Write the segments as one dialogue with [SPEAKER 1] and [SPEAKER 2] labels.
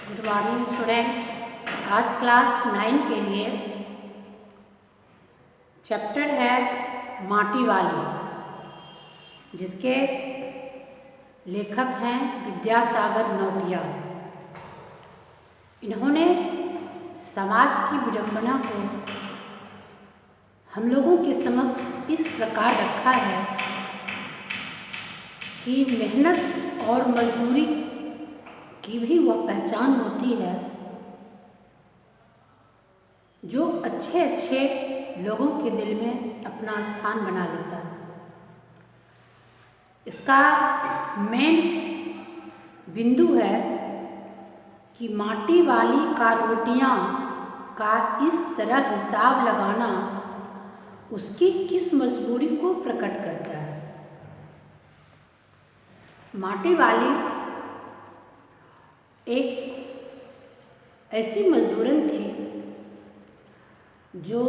[SPEAKER 1] Good morning student. आज class 9 के लिए चैप्टर है माटी वाली, जिसके लेखक हैं विद्यासागर नौटिया। इन्होंने समाज की विडंबना को हम लोगों के समक्ष इस प्रकार रखा है कि मेहनत और मजदूरी की भी वह पहचान होती है जो अच्छे अच्छे लोगों के दिल में अपना स्थान बना लेता है। इसका मेन बिंदु है कि माटी वाली का रोटियां का इस तरह हिसाब लगाना उसकी किस मजबूरी को प्रकट करता है। माटी वाली एक ऐसी मजदूरन थी जो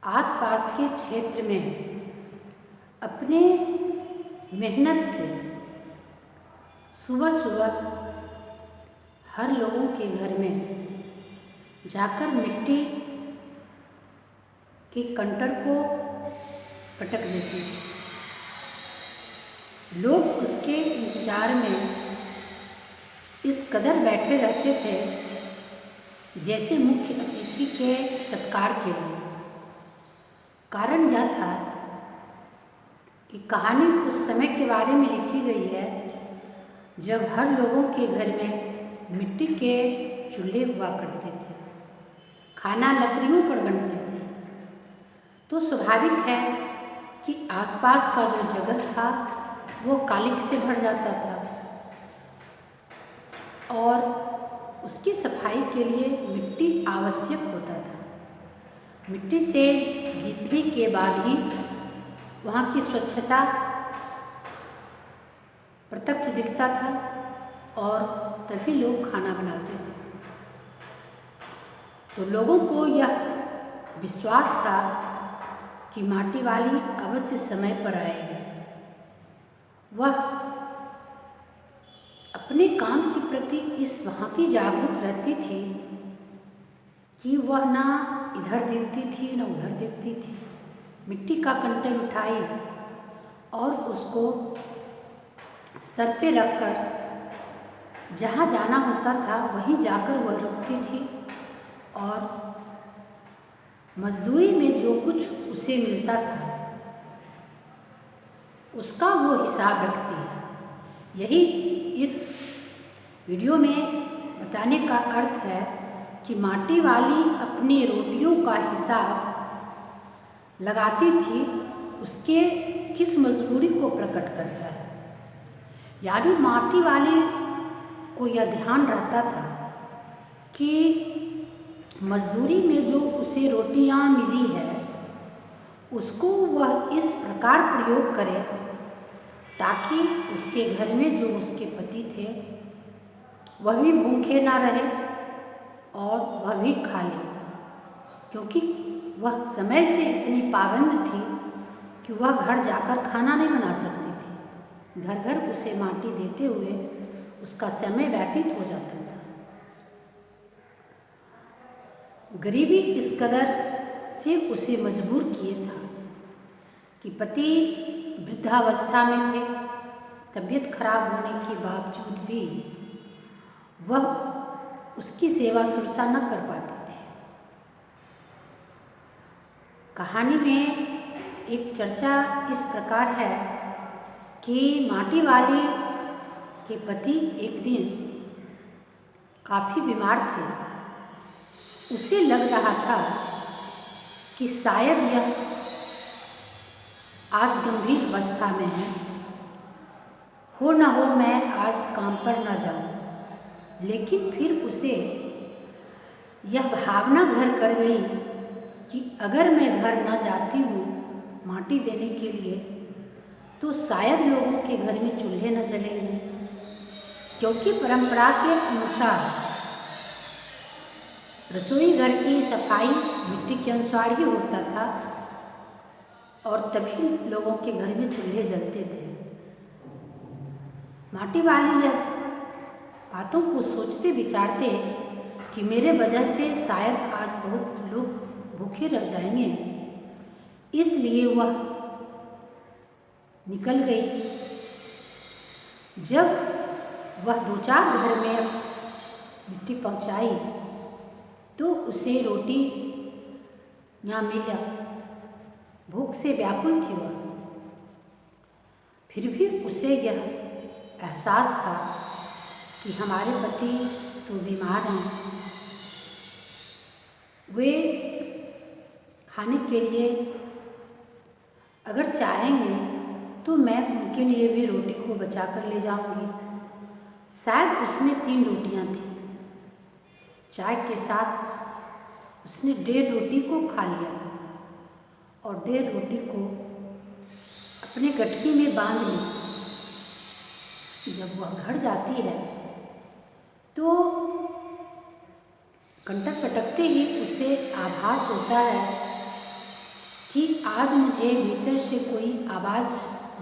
[SPEAKER 1] आसपास के क्षेत्र में अपने मेहनत से सुबह सुबह हर लोगों के घर में जाकर मिट्टी के कंटर को पटक देती थी। लोग उसके इंतजार में इस कदर बैठे रहते थे जैसे मुख्य अतिथि के सत्कार के लिए। कारण यह था कि कहानी उस समय के बारे में लिखी गई है जब हर लोगों के घर में मिट्टी के चूल्हे हुआ करते थे, खाना लकड़ियों पर बनते थे। तो स्वाभाविक है कि आसपास का जो जगह था वो कालिख से भर जाता था और उसकी सफाई के लिए मिट्टी आवश्यक होता था। मिट्टी से लीपने के बाद ही वहाँ की स्वच्छता प्रत्यक्ष दिखता था और तभी लोग खाना बनाते थे। तो लोगों को यह विश्वास था कि माटी वाली अवश्य समय पर आएगी। वह अपने काम के प्रति इस भांति जागरूक रहती थी कि वह ना इधर देखती थी न उधर देखती थी। मिट्टी का कंटर उठाई और उसको सर पे रखकर जहाँ जाना होता था वहीं जाकर वह रुकती थी और मजदूरी में जो कुछ उसे मिलता था उसका वो हिसाब रखती है। यही इस वीडियो में बताने का अर्थ है कि माटी वाली अपनी रोटियों का हिसाब लगाती थी, उसके किस मजबूरी को प्रकट करता है। यानी माटी वाली को यह ध्यान रहता था कि मजदूरी में जो उसे रोटियां मिली है उसको वह इस प्रकार प्रयोग करे ताकि उसके घर में जो उसके पति थे वह भी भूखे ना रहे और वह भी खा ले, क्योंकि वह समय से इतनी पाबंद थी कि वह घर जाकर खाना नहीं बना सकती थी। घर घर उसे माटी देते हुए उसका समय व्यतीत हो जाता था। गरीबी इस कदर से उसे मजबूर किए था कि पति वृद्धावस्था में थे, तबीयत खराब होने के बावजूद भी वह उसकी सेवा शुश्रूषा न कर पाती थी। कहानी में एक चर्चा इस प्रकार है कि माटी वाली के पति एक दिन काफ़ी बीमार थे। उसे लग रहा था कि शायद यह आज गंभीर अवस्था में है, हो न हो मैं आज काम पर न जाऊं। लेकिन फिर उसे यह भावना घर कर गई कि अगर मैं घर न जाती हूँ माटी देने के लिए तो शायद लोगों के घर में चूल्हे न जलेंगे, क्योंकि परंपरा के अनुसार रसोई घर की सफाई मिट्टी के अनुसार ही होता था और तभी लोगों के घर में चूल्हे जलते थे। माटी वाली यह बातों को सोचते विचारते कि मेरे वजह से शायद आज बहुत लोग भूखे रह जाएंगे, इसलिए वह निकल गई। जब वह 2-4 घर में मिट्टी पहुंचाई तो उसे रोटी ना मिला। भूख से व्याकुल थी वह। फिर भी उसे यह एहसास था कि हमारे पति तो बीमार हैं, वे खाने के लिए अगर चाहेंगे तो मैं उनके लिए भी रोटी को बचा कर ले जाऊंगी। शायद उसमें 3 रोटियां थीं। चाय के साथ उसने 1.5 रोटी को खा लिया और 1.5 रोटी को अपने गठरी में बांध ली। जब वह घर जाती है तो कंटक पटकते ही उसे आभास होता है कि आज मुझे भीतर से कोई आवाज़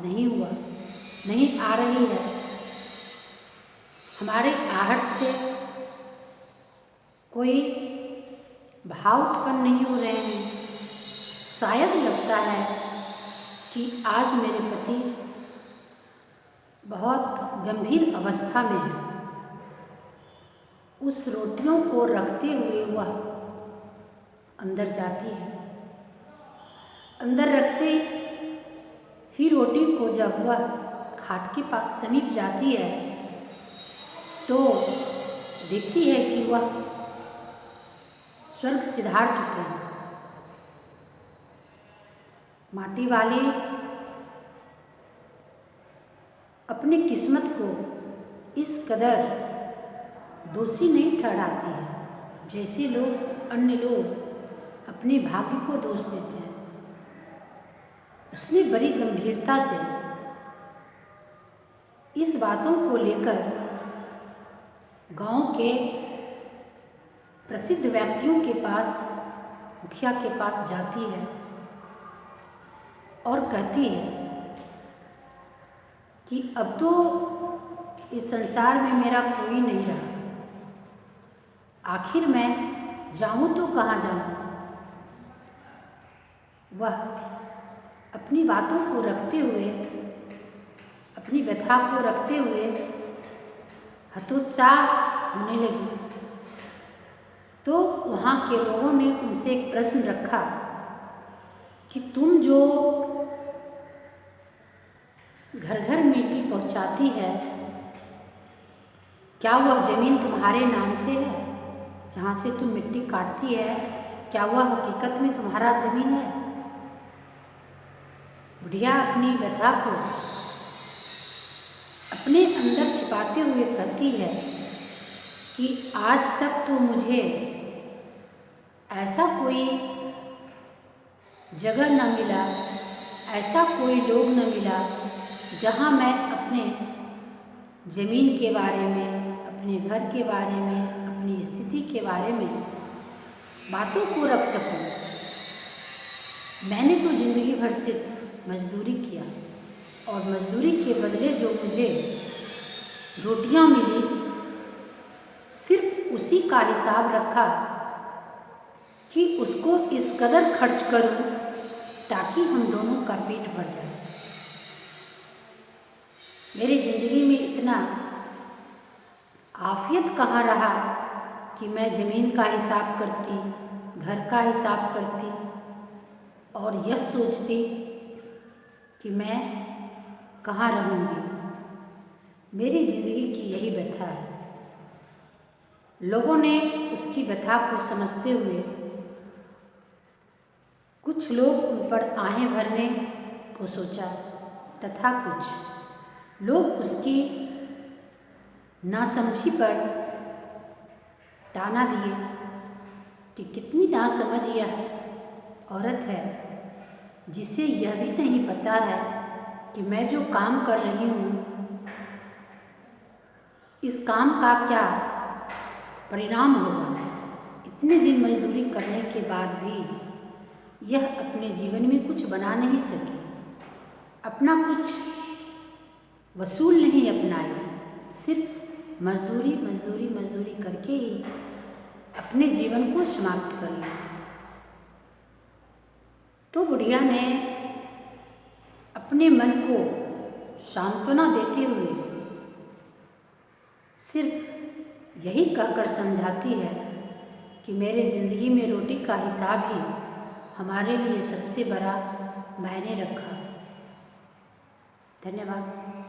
[SPEAKER 1] नहीं आ रही है। हमारे आहट से कोई भाव उत्पन्न नहीं हो रहे हैं। शायद लगता है कि आज मेरे पति बहुत गंभीर अवस्था में है। उस रोटियों को रखते हुए वह अंदर जाती है। अंदर रखते ही रोटी को जब वह खाट के पास समीप जाती है तो देखती है कि वह स्वर्ग सिधार चुके हैं। माटी वाली अपनी किस्मत को इस कदर दोषी नहीं ठहराती है जैसे अन्य लोग अपने भाग्य को दोष देते हैं। उसने बड़ी गंभीरता से इस बातों को लेकर गांव के प्रसिद्ध व्यक्तियों के पास, मुखिया के पास जाती है और कहती है कि अब तो इस संसार में मेरा कोई नहीं रहा। आखिर मैं जाऊं तो कहाँ जाऊं? वह अपनी बातों को रखते हुए, अपनी व्यथा को रखते हुए हतोत्साह होने लगी। तो वहाँ के लोगों ने उनसे एक प्रश्न रखा कि तुम जो घर घर मिट्टी पहुँचाती है, क्या वह ज़मीन तुम्हारे नाम से है? जहाँ से तुम मिट्टी काटती है, क्या वह हकीकत में तुम्हारा ज़मीन है? बुढ़िया अपनी व्यथा को अपने अंदर छिपाते हुए कहती है कि आज तक तो मुझे ऐसा कोई जगह न मिला, ऐसा कोई लोग न मिला जहाँ मैं अपने ज़मीन के बारे में, अपने घर के बारे में, अपनी स्थिति के बारे में बातों को रख सकूं। मैंने तो ज़िंदगी भर सिर्फ मजदूरी किया और मजदूरी के बदले जो मुझे रोटियां मिली, सिर्फ उसी का हिसाब रखा कि उसको इस कदर खर्च करूं ताकि हम दोनों का पेट भर जाए। मेरी ज़िंदगी में इतना आफियत कहाँ रहा कि मैं ज़मीन का हिसाब करती, घर का हिसाब करती और यह सोचती कि मैं कहाँ रहूँगी। मेरी ज़िंदगी की यही व्यथा है। लोगों ने उसकी व्यथा को समझते हुए कुछ लोग उन पर आहें भरने को सोचा तथा कुछ लोग उसकी नासमझी पर ताना दिए कि कितनी नासमझ यह औरत है जिसे यह भी नहीं पता है कि मैं जो काम कर रही हूँ, इस काम का क्या परिणाम होगा। इतने दिन मजदूरी करने के बाद भी यह अपने जीवन में कुछ बना नहीं सकी, अपना कुछ वसूल नहीं अपनाई, सिर्फ मजदूरी मजदूरी मजदूरी करके ही अपने जीवन को समाप्त कर लिया। तो बुढ़िया ने अपने मन को सांत्वना देते हुए सिर्फ यही कहकर समझाती है कि मेरे ज़िंदगी में रोटी का हिसाब ही हमारे लिए सबसे बड़ा मायने रखा। धन्यवाद।